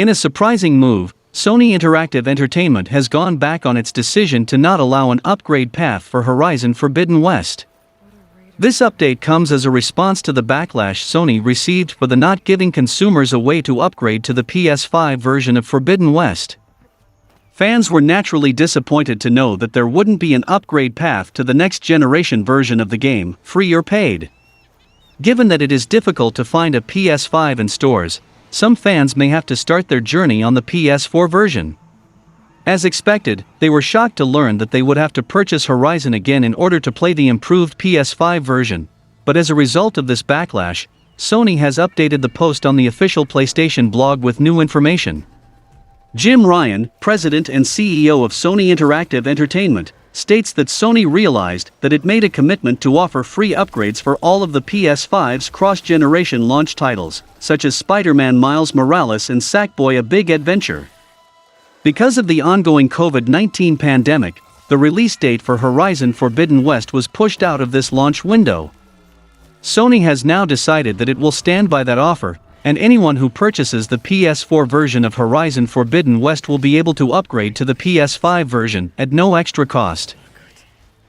In a surprising move, Sony Interactive Entertainment has gone back on its decision to not allow an upgrade path for Horizon Forbidden West. This update comes as a response to the backlash Sony received for the not giving consumers a way to upgrade to the PS5 version of Forbidden West. Fans were naturally disappointed to know that there wouldn't be an upgrade path to the next generation version of the game, free or paid. Given that it is difficult to find a PS5 in stores, some fans may have to start their journey on the PS4 version. As expected, they were shocked to learn that they would have to purchase Horizon again in order to play the improved PS5 version, but as a result of this backlash, Sony has updated the post on the official PlayStation blog with new information. Jim Ryan, president and CEO of Sony Interactive Entertainment, states that Sony realized that it made a commitment to offer free upgrades for all of the PS5's cross-generation launch titles, such as Spider-Man Miles Morales and Sackboy: A Big Adventure. Because of the ongoing COVID-19 pandemic, the release date for Horizon Forbidden West was pushed out of this launch window. Sony has now decided that it will stand by that offer, and anyone who purchases the PS4 version of Horizon Forbidden West will be able to upgrade to the PS5 version at no extra cost.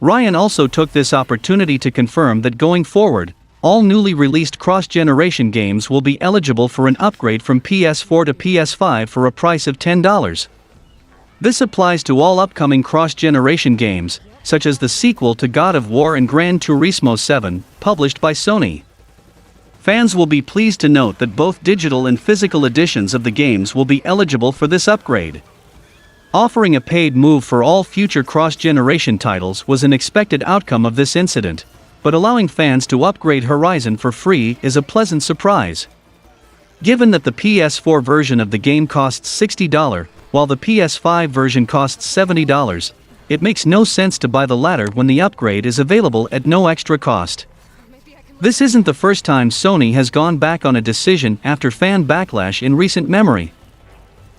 Ryan also took this opportunity to confirm that going forward, all newly released cross-generation games will be eligible for an upgrade from PS4 to PS5 for a price of $10. This applies to all upcoming cross-generation games, such as the sequel to God of War and Gran Turismo 7, published by Sony. Fans will be pleased to note that both digital and physical editions of the games will be eligible for this upgrade. Offering a paid move for all future cross-generation titles was an expected outcome of this incident, but allowing fans to upgrade Horizon for free is a pleasant surprise. Given that the PS4 version of the game costs $60, while the PS5 version costs $70, it makes no sense to buy the latter when the upgrade is available at no extra cost. This isn't the first time Sony has gone back on a decision after fan backlash in recent memory.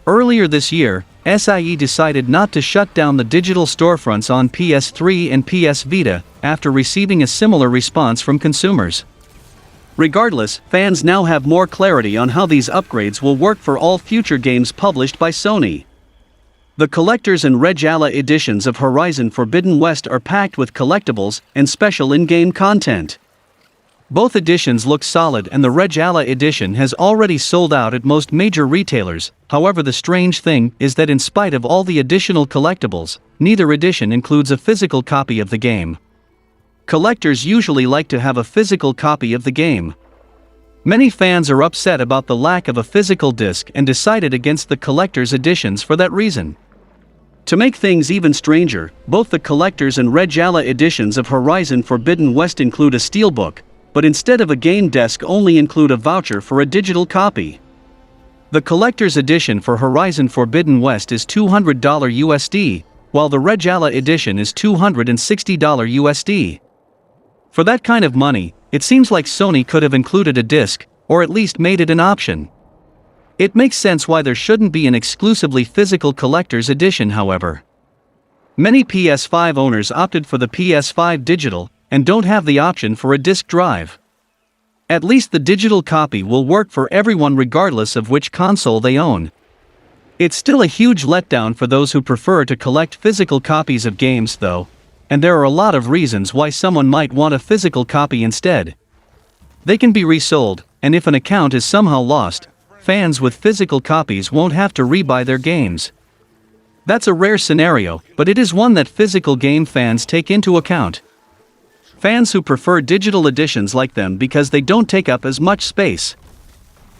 Earlier this year, SIE decided not to shut down the digital storefronts on PS3 and PS Vita after receiving a similar response from consumers. Regardless, fans now have more clarity on how these upgrades will work for all future games published by Sony. The Collector's and Regala editions of Horizon Forbidden West are packed with collectibles and special in-game content. Both editions look solid, and the Regala edition has already sold out at most major retailers. However, the strange thing is that in spite of all the additional collectibles, neither edition includes a physical copy of the game. Collectors usually like to have a physical copy of the game. Many fans are upset about the lack of a physical disc and decided against the collector's editions for that reason. To make things even stranger, both the Collector's and Regala editions of Horizon Forbidden West include a steelbook, but instead of a game desk only include a voucher for a digital copy. The Collector's edition for Horizon Forbidden West is $200 USD, while the Regala edition is $260 USD. For that kind of money, it seems like Sony could have included a disc, or at least made it an option. It makes sense why there shouldn't be an exclusively physical Collector's edition, however. Many PS5 owners opted for the PS5 digital, and don't have the option for a disc drive. At least the digital copy will work for everyone regardless of which console they own. It's still a huge letdown for those who prefer to collect physical copies of games though, and there are a lot of reasons why someone might want a physical copy instead. They can be resold, and if an account is somehow lost, fans with physical copies won't have to rebuy their games. That's a rare scenario, but it is one that physical game fans take into account. Fans who prefer digital editions like them because they don't take up as much space.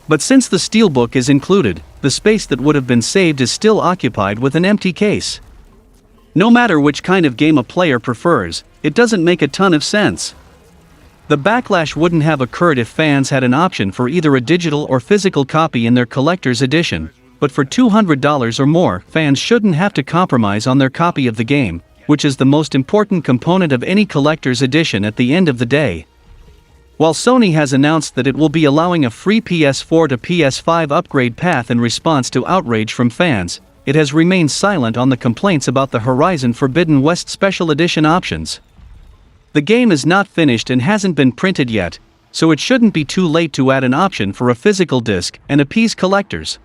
But since the steelbook is included, the space that would have been saved is still occupied with an empty case. No matter which kind of game a player prefers, it doesn't make a ton of sense. The backlash wouldn't have occurred if fans had an option for either a digital or physical copy in their collector's edition, but for $200 or more, fans shouldn't have to compromise on their copy of the game, which is the most important component of any collector's edition at the end of the day. While Sony has announced that it will be allowing a free PS4 to PS5 upgrade path in response to outrage from fans, it has remained silent on the complaints about the Horizon Forbidden West Special Edition options. The game is not finished and hasn't been printed yet, so it shouldn't be too late to add an option for a physical disc and appease collectors.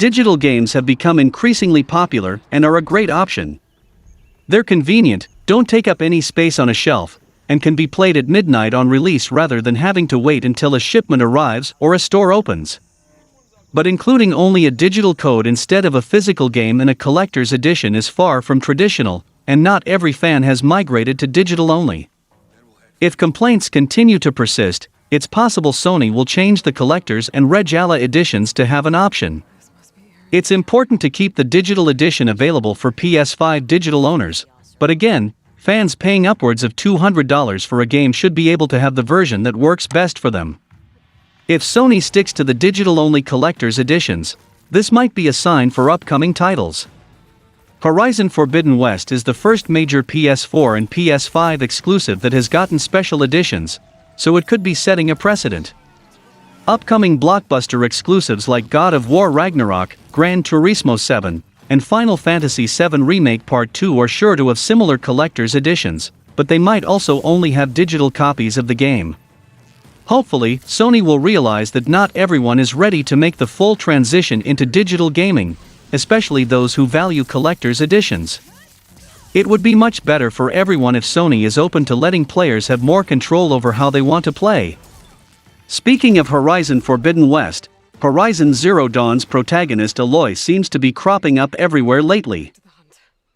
Digital games have become increasingly popular and are a great option. They're convenient, don't take up any space on a shelf, and can be played at midnight on release rather than having to wait until a shipment arrives or a store opens. But including only a digital code instead of a physical game in a collector's edition is far from traditional, and not every fan has migrated to digital only. If complaints continue to persist, it's possible Sony will change the collector's and Regala editions to have an option. It's important to keep the digital edition available for PS5 digital owners, but again, fans paying upwards of $200 for a game should be able to have the version that works best for them. If Sony sticks to the digital-only collector's editions, this might be a sign for upcoming titles. Horizon Forbidden West is the first major PS4 and PS5 exclusive that has gotten special editions, so it could be setting a precedent. Upcoming blockbuster exclusives like God of War Ragnarok, Gran Turismo 7, and Final Fantasy VII Remake Part 2 are sure to have similar collector's editions, but they might also only have digital copies of the game. Hopefully, Sony will realize that not everyone is ready to make the full transition into digital gaming, especially those who value collector's editions. It would be much better for everyone if Sony is open to letting players have more control over how they want to play. Speaking of Horizon Forbidden West, Horizon Zero Dawn's protagonist Aloy seems to be cropping up everywhere lately.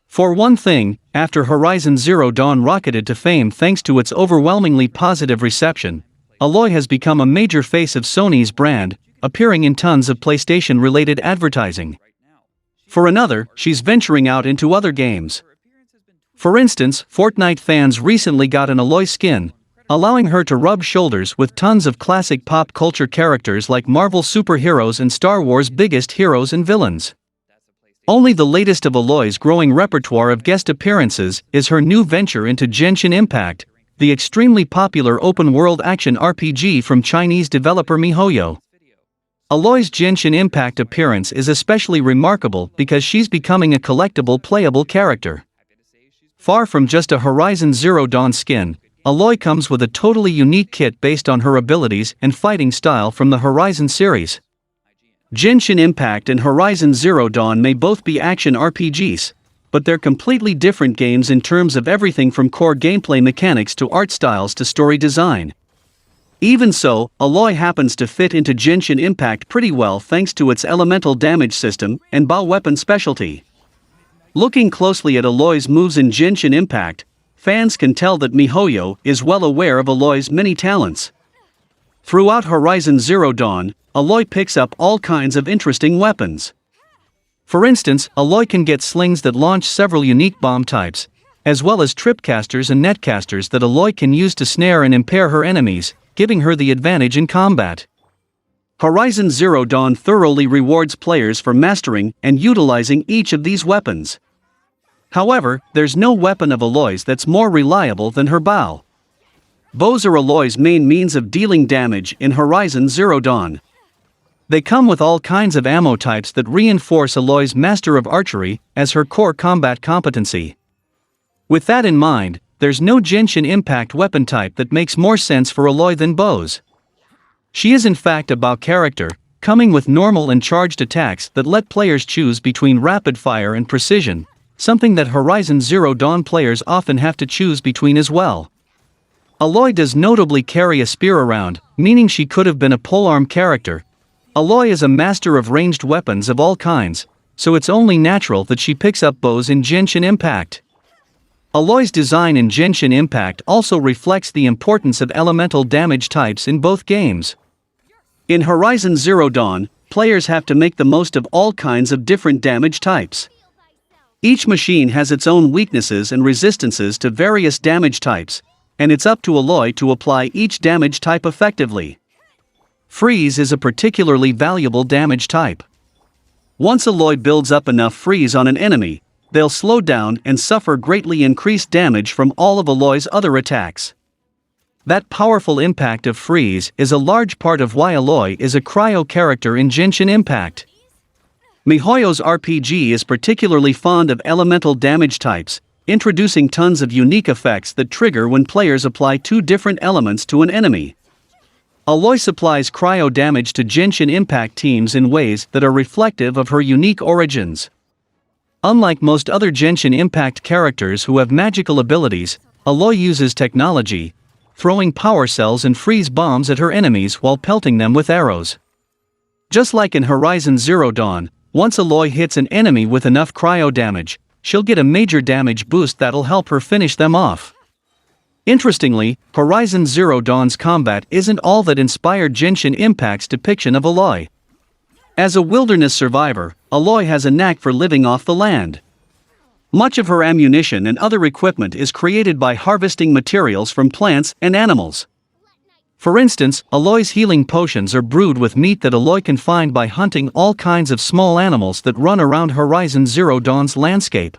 For one thing, after Horizon Zero Dawn rocketed to fame thanks to its overwhelmingly positive reception, Aloy has become a major face of Sony's brand, appearing in tons of PlayStation-related advertising. For another, she's venturing out into other games. For instance, Fortnite fans recently got an Aloy skin, allowing her to rub shoulders with tons of classic pop culture characters like Marvel superheroes and Star Wars' biggest heroes and villains. Only the latest of Aloy's growing repertoire of guest appearances is her new venture into Genshin Impact, the extremely popular open-world action RPG from Chinese developer MiHoYo. Aloy's Genshin Impact appearance is especially remarkable because she's becoming a collectible playable character. Far from just a Horizon Zero Dawn skin, Aloy comes with a totally unique kit based on her abilities and fighting style from the Horizon series. Genshin Impact and Horizon Zero Dawn may both be action RPGs, but they're completely different games in terms of everything from core gameplay mechanics to art styles to story design. Even so, Aloy happens to fit into Genshin Impact pretty well thanks to its elemental damage system and bow weapon specialty. Looking closely at Aloy's moves in Genshin Impact, fans can tell that MiHoYo is well aware of Aloy's many talents. Throughout Horizon Zero Dawn, Aloy picks up all kinds of interesting weapons. For instance, Aloy can get slings that launch several unique bomb types, as well as tripcasters and netcasters that Aloy can use to snare and impair her enemies, giving her the advantage in combat. Horizon Zero Dawn thoroughly rewards players for mastering and utilizing each of these weapons. However, there's no weapon of Aloy's that's more reliable than her bow. Bows are Aloy's main means of dealing damage in Horizon Zero Dawn. They come with all kinds of ammo types that reinforce Aloy's Master of Archery as her core combat competency. With that in mind, there's no Genshin Impact weapon type that makes more sense for Aloy than bows. She is in fact a bow character, coming with normal and charged attacks that let players choose between rapid fire and precision, something that Horizon Zero Dawn players often have to choose between as well. Aloy does notably carry a spear around, meaning she could have been a polearm character. Aloy is a master of ranged weapons of all kinds, so it's only natural that she picks up bows in Genshin Impact. Aloy's design in Genshin Impact also reflects the importance of elemental damage types in both games. In Horizon Zero Dawn, players have to make the most of all kinds of different damage types. Each machine has its own weaknesses and resistances to various damage types, and it's up to Aloy to apply each damage type effectively. Freeze is a particularly valuable damage type. Once Aloy builds up enough freeze on an enemy, they'll slow down and suffer greatly increased damage from all of Aloy's other attacks. That powerful impact of freeze is a large part of why Aloy is a cryo character in Genshin Impact. MiHoYo's RPG is particularly fond of elemental damage types, introducing tons of unique effects that trigger when players apply two different elements to an enemy. Aloy supplies cryo damage to Genshin Impact teams in ways that are reflective of her unique origins. Unlike most other Genshin Impact characters who have magical abilities, Aloy uses technology, throwing power cells and freeze bombs at her enemies while pelting them with arrows. Just like in Horizon Zero Dawn, once Aloy hits an enemy with enough cryo damage, she'll get a major damage boost that'll help her finish them off. Interestingly, Horizon Zero Dawn's combat isn't all that inspired Genshin Impact's depiction of Aloy. As a wilderness survivor, Aloy has a knack for living off the land. Much of her ammunition and other equipment is created by harvesting materials from plants and animals. For instance, Aloy's healing potions are brewed with meat that Aloy can find by hunting all kinds of small animals that run around Horizon Zero Dawn's landscape.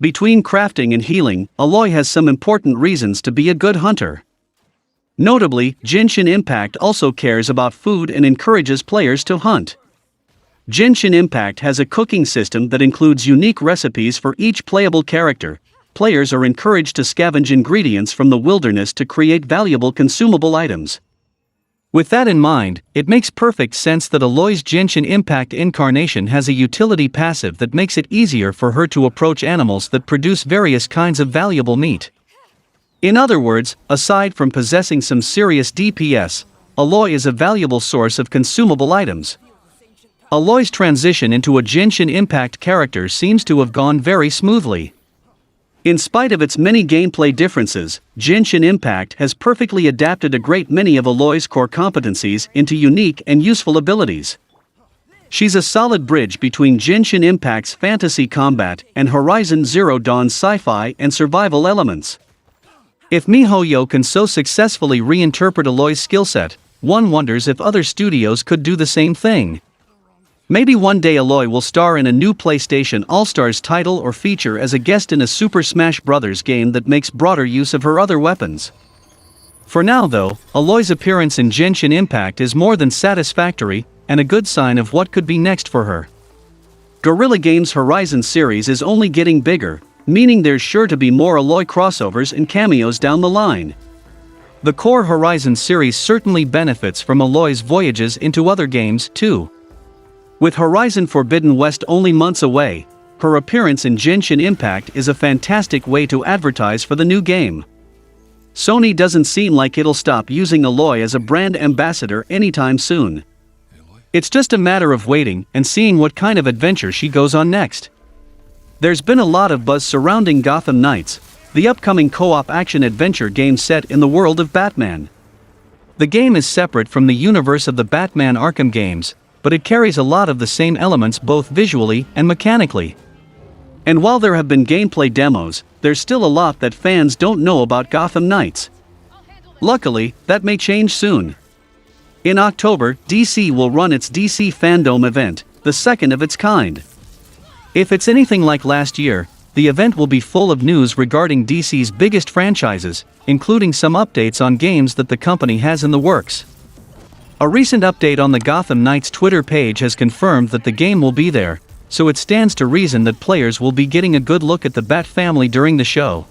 Between crafting and healing, Aloy has some important reasons to be a good hunter. Notably, Genshin Impact also cares about food and encourages players to hunt. Genshin Impact has a cooking system that includes unique recipes for each playable character. Players are encouraged to scavenge ingredients from the wilderness to create valuable consumable items. With that in mind, it makes perfect sense that Aloy's Genshin Impact incarnation has a utility passive that makes it easier for her to approach animals that produce various kinds of valuable meat. In other words, aside from possessing some serious DPS, Aloy is a valuable source of consumable items. Aloy's transition into a Genshin Impact character seems to have gone very smoothly. In spite of its many gameplay differences, Genshin Impact has perfectly adapted a great many of Aloy's core competencies into unique and useful abilities. She's a solid bridge between Genshin Impact's fantasy combat and Horizon Zero Dawn's sci-fi and survival elements. If MiHoYo can so successfully reinterpret Aloy's skill set, one wonders if other studios could do the same thing. Maybe one day Aloy will star in a new PlayStation All-Stars title or feature as a guest in a Super Smash Bros. Game that makes broader use of her other weapons. For now though, Aloy's appearance in Genshin Impact is more than satisfactory, and a good sign of what could be next for her. Guerrilla Games' Horizon series is only getting bigger, meaning there's sure to be more Aloy crossovers and cameos down the line. The core Horizon series certainly benefits from Aloy's voyages into other games, too. With Horizon Forbidden West only months away, her appearance in Genshin Impact is a fantastic way to advertise for the new game. Sony doesn't seem like it'll stop using Aloy as a brand ambassador anytime soon. It's just a matter of waiting and seeing what kind of adventure she goes on next. There's been a lot of buzz surrounding Gotham Knights, the upcoming co-op action-adventure game set in the world of Batman. The game is separate from the universe of the Batman Arkham games, but it carries a lot of the same elements both visually and mechanically. And while there have been gameplay demos, there's still a lot that fans don't know about Gotham Knights. Luckily, that may change soon. In October, DC will run its DC Fandome event, the second of its kind. If it's anything like last year, the event will be full of news regarding DC's biggest franchises, including some updates on games that the company has in the works. A recent update on the Gotham Knights Twitter page has confirmed that the game will be there, so it stands to reason that players will be getting a good look at the Bat family during the show.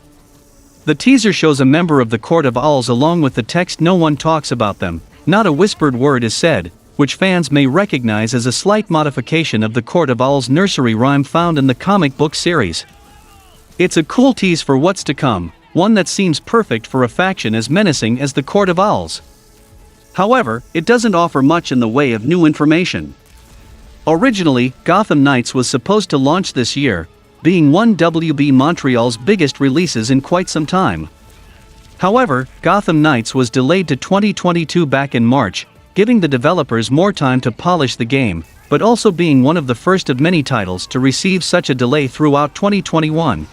The teaser shows a member of the Court of Owls along with the text "No one talks about them, not a whispered word is said," which fans may recognize as a slight modification of the Court of Owls nursery rhyme found in the comic book series. It's a cool tease for what's to come, one that seems perfect for a faction as menacing as the Court of Owls. However, it doesn't offer much in the way of new information. Originally, Gotham Knights was supposed to launch this year, being one WB Montreal's biggest releases in quite some time. However, Gotham Knights was delayed to 2022 back in March, giving the developers more time to polish the game, but also being one of the first of many titles to receive such a delay throughout 2021.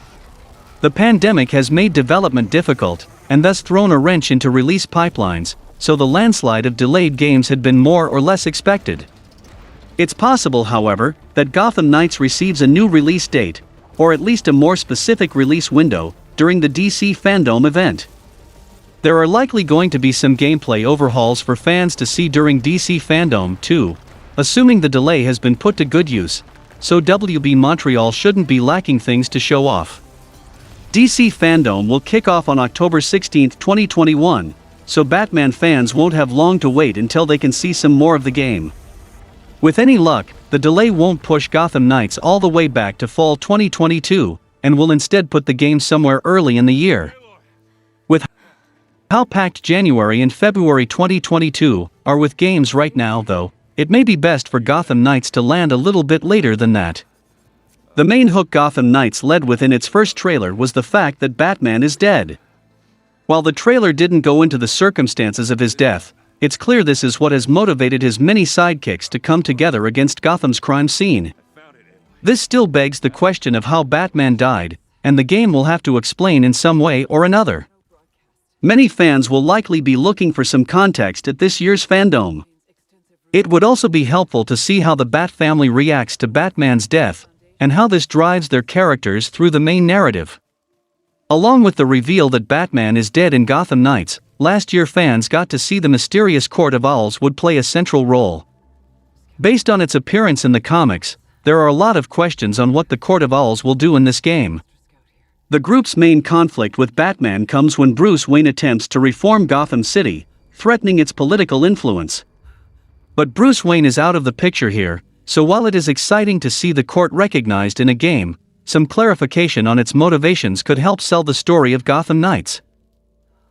The pandemic has made development difficult, and thus thrown a wrench into release pipelines, so the landslide of delayed games had been more or less expected. It's possible, however, that Gotham Knights receives a new release date, or at least a more specific release window, during the DC Fandome event. There are likely going to be some gameplay overhauls for fans to see during DC Fandome too, assuming the delay has been put to good use, so WB Montreal shouldn't be lacking things to show off. DC Fandome will kick off on October 16, 2021, so Batman fans won't have long to wait until they can see some more of the game. With any luck, the delay won't push Gotham Knights all the way back to fall 2022, and will instead put the game somewhere early in the year. With how packed January and February 2022 are with games right now though, it may be best for Gotham Knights to land a little bit later than that. The main hook Gotham Knights led with in its first trailer was the fact that Batman is dead. While the trailer didn't go into the circumstances of his death, it's clear this is what has motivated his many sidekicks to come together against Gotham's crime scene. This still begs the question of how Batman died, and the game will have to explain in some way or another. Many fans will likely be looking for some context at this year's Fandome. It would also be helpful to see how the Bat family reacts to Batman's death, and how this drives their characters through the main narrative. Along with the reveal that Batman is dead in Gotham Knights, last year fans got to see the mysterious Court of Owls would play a central role. Based on its appearance in the comics, there are a lot of questions on what the Court of Owls will do in this game. The group's main conflict with Batman comes when Bruce Wayne attempts to reform Gotham City, threatening its political influence. But Bruce Wayne is out of the picture here, so while it is exciting to see the court recognized in a game, some clarification on its motivations could help sell the story of Gotham Knights.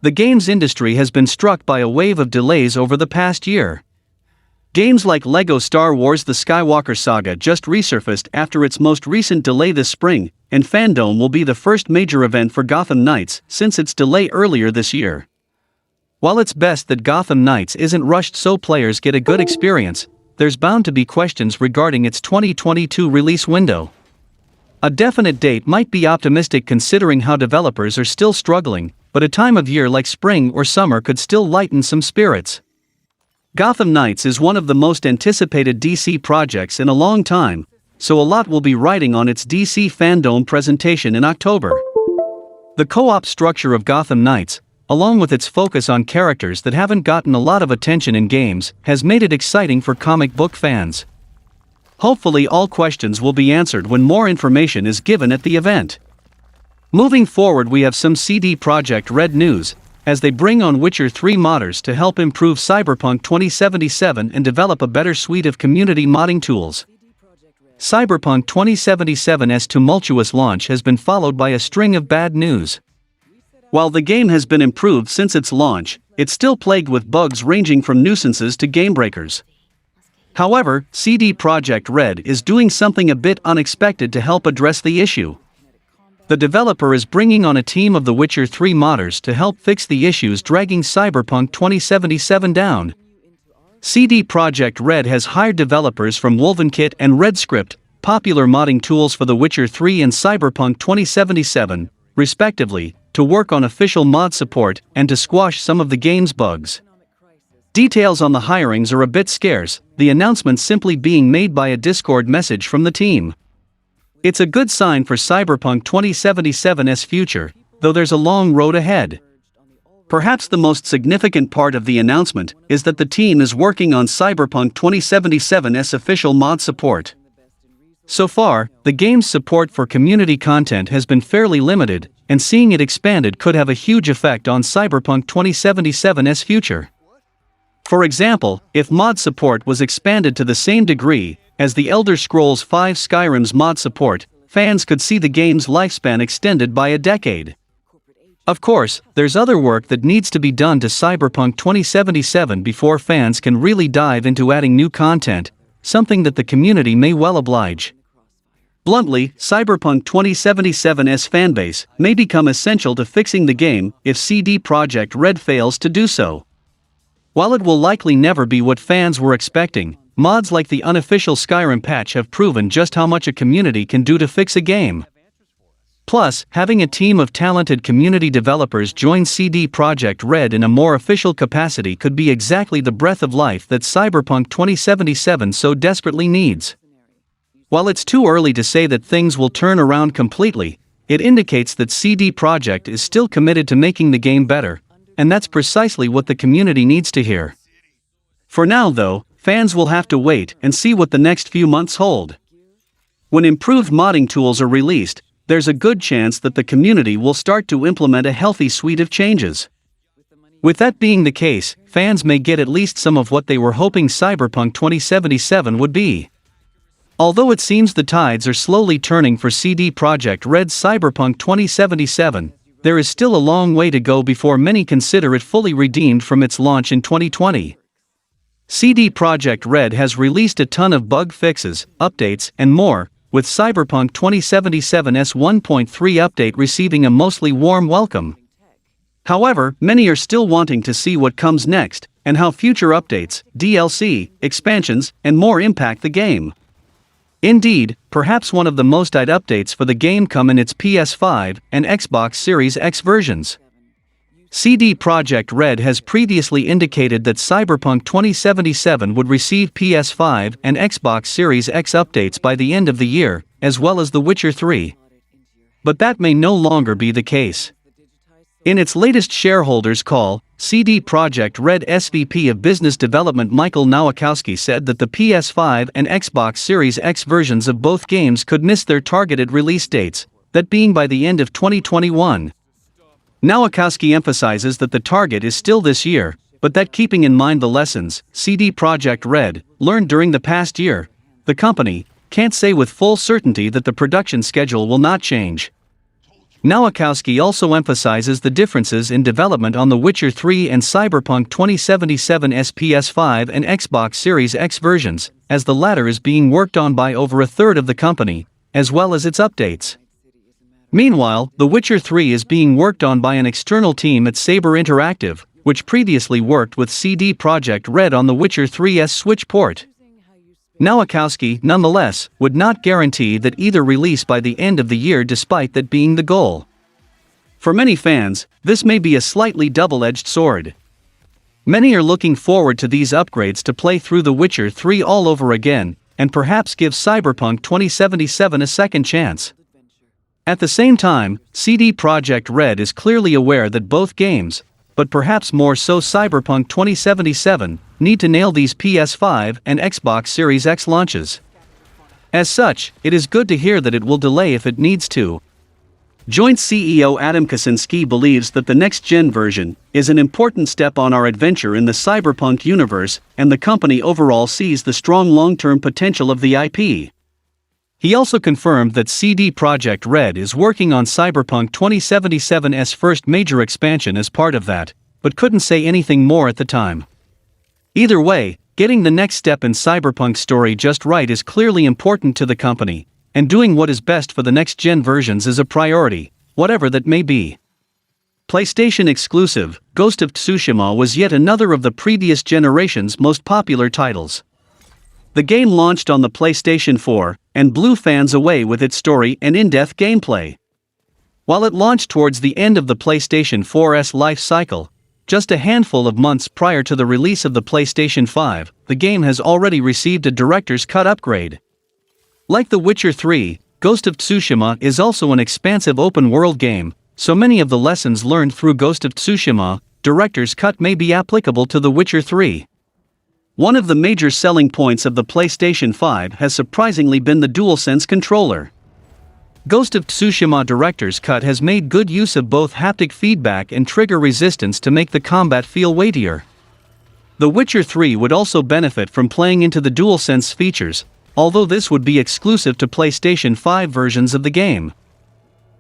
The games industry has been struck by a wave of delays over the past year. Games like LEGO Star Wars: The Skywalker Saga just resurfaced after its most recent delay this spring, and Fandome will be the first major event for Gotham Knights since its delay earlier this year. While it's best that Gotham Knights isn't rushed so players get a good experience, there's bound to be questions regarding its 2022 release window. A definite date might be optimistic considering how developers are still struggling, but a time of year like spring or summer could still lighten some spirits. Gotham Knights is one of the most anticipated DC projects in a long time, so a lot will be riding on its DC Fandome presentation in October. The co-op structure of Gotham Knights, along with its focus on characters that haven't gotten a lot of attention in games, has made it exciting for comic book fans. Hopefully all questions will be answered when more information is given at the event. Moving forward, we have some CD Projekt Red news, as they bring on Witcher 3 modders to help improve Cyberpunk 2077 and develop a better suite of community modding tools. Cyberpunk 2077's tumultuous launch has been followed by a string of bad news. While the game has been improved since its launch, it's still plagued with bugs ranging from nuisances to game breakers. However, CD Projekt Red is doing something a bit unexpected to help address the issue. The developer is bringing on a team of The Witcher 3 modders to help fix the issues dragging Cyberpunk 2077 down. CD Projekt Red has hired developers from Wolvenkit and RedScript, popular modding tools for The Witcher 3 and Cyberpunk 2077, respectively, to work on official mod support and to squash some of the game's bugs. Details on the hirings are a bit scarce, the announcement simply being made by a Discord message from the team. It's a good sign for Cyberpunk 2077's future, though there's a long road ahead. Perhaps the most significant part of the announcement is that the team is working on Cyberpunk 2077's official mod support. So far, the game's support for community content has been fairly limited, and seeing it expanded could have a huge effect on Cyberpunk 2077's future. For example, if mod support was expanded to the same degree as the Elder Scrolls V Skyrim's mod support, fans could see the game's lifespan extended by a decade. Of course, there's other work that needs to be done to Cyberpunk 2077 before fans can really dive into adding new content, something that the community may well oblige. Bluntly, Cyberpunk 2077's fanbase may become essential to fixing the game if CD Projekt Red fails to do so. While it will likely never be what fans were expecting, mods like the unofficial Skyrim patch have proven just how much a community can do to fix a game. Plus, having a team of talented community developers join CD Projekt Red in a more official capacity could be exactly the breath of life that Cyberpunk 2077 so desperately needs. While it's too early to say that things will turn around completely, it indicates that CD Projekt is still committed to making the game better, and that's precisely what the community needs to hear. For now though, fans will have to wait and see what the next few months hold. When improved modding tools are released, there's a good chance that the community will start to implement a healthy suite of changes. With that being the case, fans may get at least some of what they were hoping Cyberpunk 2077 would be. Although it seems the tides are slowly turning for CD Projekt Red's Cyberpunk 2077, there is still a long way to go before many consider it fully redeemed from its launch in 2020. CD Projekt Red has released a ton of bug fixes, updates, and more, with Cyberpunk 2077's 1.3 update receiving a mostly warm welcome. However, many are still wanting to see what comes next, and how future updates, DLC, expansions, and more impact the game. Indeed, perhaps one of the most eyed updates for the game come in its PS5 and Xbox Series X versions. CD Projekt Red has previously indicated that Cyberpunk 2077 would receive PS5 and Xbox Series X updates by the end of the year, as well as The Witcher 3. But that may no longer be the case. In its latest shareholders' call, CD Projekt Red SVP of Business Development Michael Nowakowski said that the PS5 and Xbox Series X versions of both games could miss their targeted release dates, that being by the end of 2021. Nowakowski emphasizes that the target is still this year, but that keeping in mind the lessons CD Projekt Red learned during the past year, the company can't say with full certainty that the production schedule will not change. Nowakowski also emphasizes the differences in development on The Witcher 3 and Cyberpunk 2077's PS5 and Xbox Series X versions, as the latter is being worked on by over a third of the company, as well as its updates. Meanwhile, The Witcher 3 is being worked on by an external team at Saber Interactive, which previously worked with CD Projekt Red on The Witcher 3's Switch port. Nowakowski, nonetheless, would not guarantee that either release by the end of the year despite that being the goal. For many fans, this may be a slightly double-edged sword. Many are looking forward to these upgrades to play through The Witcher 3 all over again, and perhaps give Cyberpunk 2077 a second chance. At the same time, CD Projekt Red is clearly aware that both games, but perhaps more so Cyberpunk 2077, need to nail these PS5 and Xbox Series X launches. As such, it is good to hear that it will delay if it needs to. Joint CEO Adam Kaczynski believes that the next-gen version is an important step on our adventure in the Cyberpunk universe, and the company overall sees the strong long-term potential of the IP. He also confirmed that CD Projekt Red is working on Cyberpunk 2077's first major expansion as part of that, but couldn't say anything more at the time. Either way, getting the next step in Cyberpunk's story just right is clearly important to the company, and doing what is best for the next-gen versions is a priority, whatever that may be. PlayStation exclusive, Ghost of Tsushima was yet another of the previous generation's most popular titles. The game launched on the PlayStation 4, and blew fans away with its story and in-depth gameplay. While it launched towards the end of the PlayStation 4's life cycle, just a handful of months prior to the release of the PlayStation 5, the game has already received a director's cut upgrade. Like The Witcher 3, Ghost of Tsushima is also an expansive open-world game, so many of the lessons learned through Ghost of Tsushima, director's cut may be applicable to The Witcher 3. One of the major selling points of the PlayStation 5 has surprisingly been the DualSense controller. Ghost of Tsushima Director's Cut has made good use of both haptic feedback and trigger resistance to make the combat feel weightier. The Witcher 3 would also benefit from playing into the DualSense features, although this would be exclusive to PlayStation 5 versions of the game.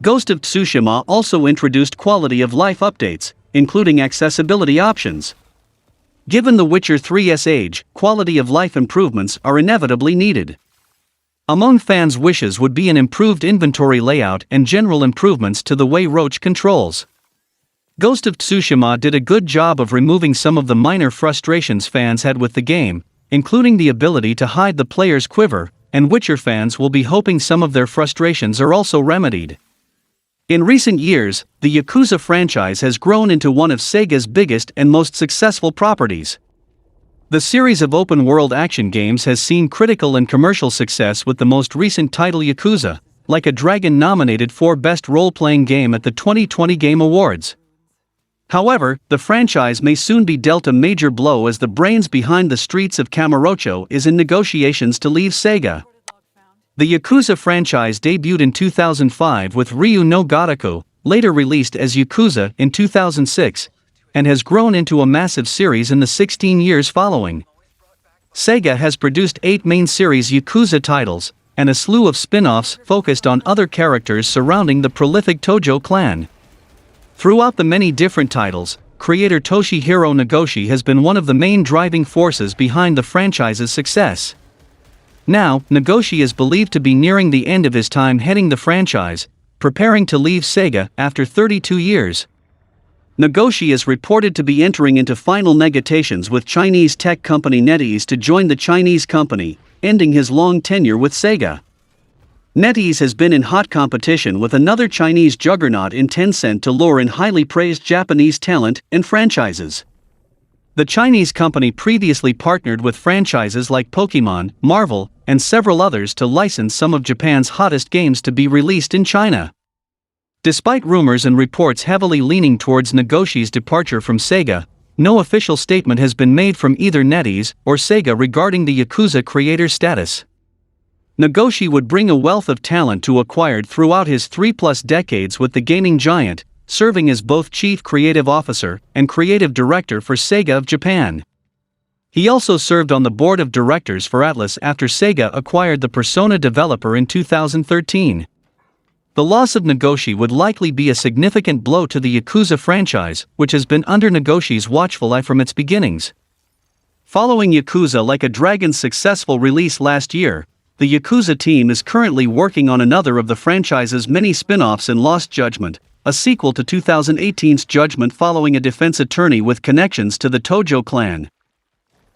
Ghost of Tsushima also introduced quality of life updates, including accessibility options. Given The Witcher 3's age, quality of life improvements are inevitably needed. Among fans' wishes would be an improved inventory layout and general improvements to the way Roach controls. Ghost of Tsushima did a good job of removing some of the minor frustrations fans had with the game, including the ability to hide the player's quiver, and Witcher fans will be hoping some of their frustrations are also remedied. In recent years, the Yakuza franchise has grown into one of Sega's biggest and most successful properties. The series of open-world action games has seen critical and commercial success, with the most recent title Yakuza, Like a Dragon, nominated for Best Role-Playing Game at the 2020 Game Awards. However, the franchise may soon be dealt a major blow as the brains behind the Streets of Kamurocho is in negotiations to leave Sega. The Yakuza franchise debuted in 2005 with Ryu no Gotoku, later released as Yakuza in 2006, and has grown into a massive series in the 16 years following. Sega has produced 8 main series Yakuza titles, and a slew of spin-offs focused on other characters surrounding the prolific Tojo clan. Throughout the many different titles, creator Toshihiro Nagoshi has been one of the main driving forces behind the franchise's success. Now, Nagoshi is believed to be nearing the end of his time heading the franchise, preparing to leave Sega after 32 years. Nagoshi is reported to be entering into final negotiations with Chinese tech company NetEase to join the Chinese company, ending his long tenure with Sega. NetEase has been in hot competition with another Chinese juggernaut in Tencent to lure in highly praised Japanese talent and franchises. The Chinese company previously partnered with franchises like Pokémon, Marvel, and several others to license some of Japan's hottest games to be released in China. Despite rumors and reports heavily leaning towards Nagoshi's departure from Sega, no official statement has been made from either NetEase or Sega regarding the Yakuza creator's status. Nagoshi would bring a wealth of talent to acquired throughout his 3+ decades with the gaming giant, serving as both Chief Creative Officer and Creative Director for Sega of Japan. He also served on the board of directors for Atlus after Sega acquired the Persona developer in 2013. The loss of Nagoshi would likely be a significant blow to the Yakuza franchise, which has been under Nagoshi's watchful eye from its beginnings. Following Yakuza Like a Dragon's successful release last year, the Yakuza team is currently working on another of the franchise's many spin-offs in Lost Judgment, a sequel to 2018's Judgment following a defense attorney with connections to the Tojo clan.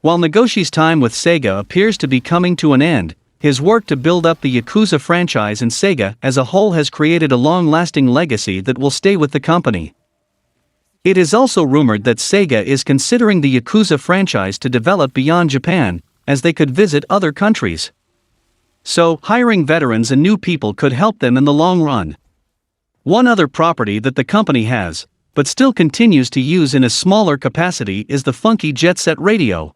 While Nagoshi's time with Sega appears to be coming to an end, his work to build up the Yakuza franchise and Sega as a whole has created a long-lasting legacy that will stay with the company. It is also rumored that Sega is considering the Yakuza franchise to develop beyond Japan, as they could visit other countries. So, hiring veterans and new people could help them in the long run. One other property that the company has, but still continues to use in a smaller capacity is the funky Jet Set Radio.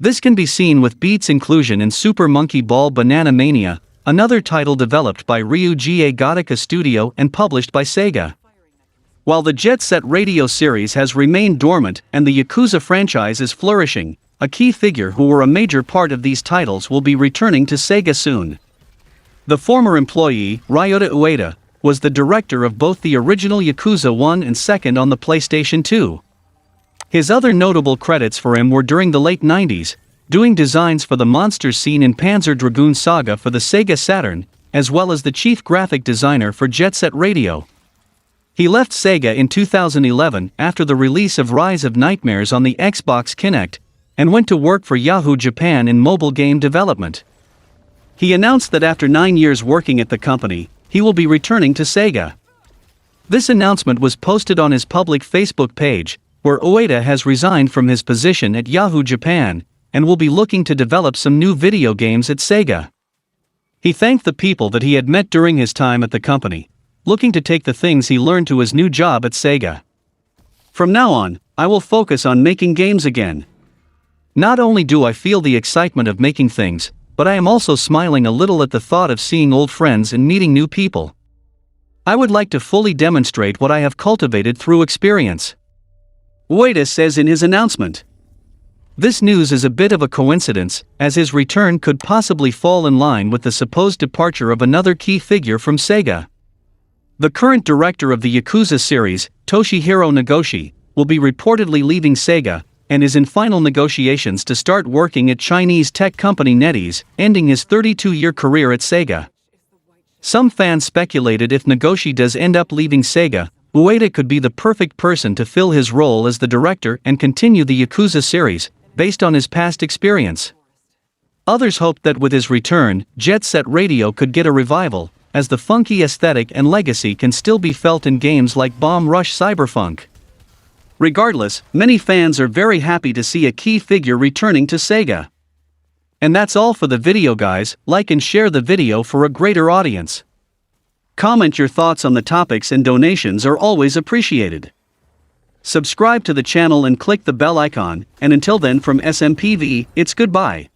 This can be seen with Beat's inclusion in Super Monkey Ball Banana Mania, another title developed by Ryuji Gothica Studio and published by Sega. While the Jet Set Radio series has remained dormant and the Yakuza franchise is flourishing, a key figure who were a major part of these titles will be returning to Sega soon. The former employee, Ryota Ueda, was the director of both the original Yakuza 1 and 2 on the PlayStation 2. His other notable credits for him were during the late 90s, doing designs for the monsters seen in Panzer Dragoon Saga for the Sega Saturn, as well as the chief graphic designer for Jet Set Radio. He left Sega in 2011 after the release of Rise of Nightmares on the Xbox Kinect, and went to work for Yahoo Japan in mobile game development. He announced that after 9 years working at the company, he will be returning to Sega. This announcement was posted on his public Facebook page, where Ueda has resigned from his position at Yahoo Japan, and will be looking to develop some new video games at Sega. He thanked the people that he had met during his time at the company, looking to take the things he learned to his new job at Sega. From now on, I will focus on making games again. Not only do I feel the excitement of making things, but I am also smiling a little at the thought of seeing old friends and meeting new people. I would like to fully demonstrate what I have cultivated through experience, Ueda says in his announcement. This news is a bit of a coincidence, as his return could possibly fall in line with the supposed departure of another key figure from Sega. The current director of the Yakuza series, Toshihiro Nagoshi, will be reportedly leaving Sega, and is in final negotiations to start working at Chinese tech company NetEase, ending his 32-year career at Sega. Some fans speculated if Nagoshi does end up leaving Sega, Ueda could be the perfect person to fill his role as the director and continue the Yakuza series, based on his past experience. Others hoped that with his return, Jet Set Radio could get a revival, as the funky aesthetic and legacy can still be felt in games like Bomb Rush Cyberpunk. Regardless, many fans are very happy to see a key figure returning to Sega. And that's all for the video, guys. Like and share the video for a greater audience. Comment your thoughts on the topics, and donations are always appreciated. Subscribe to the channel and click the bell icon, and until then, from SMPV, it's goodbye.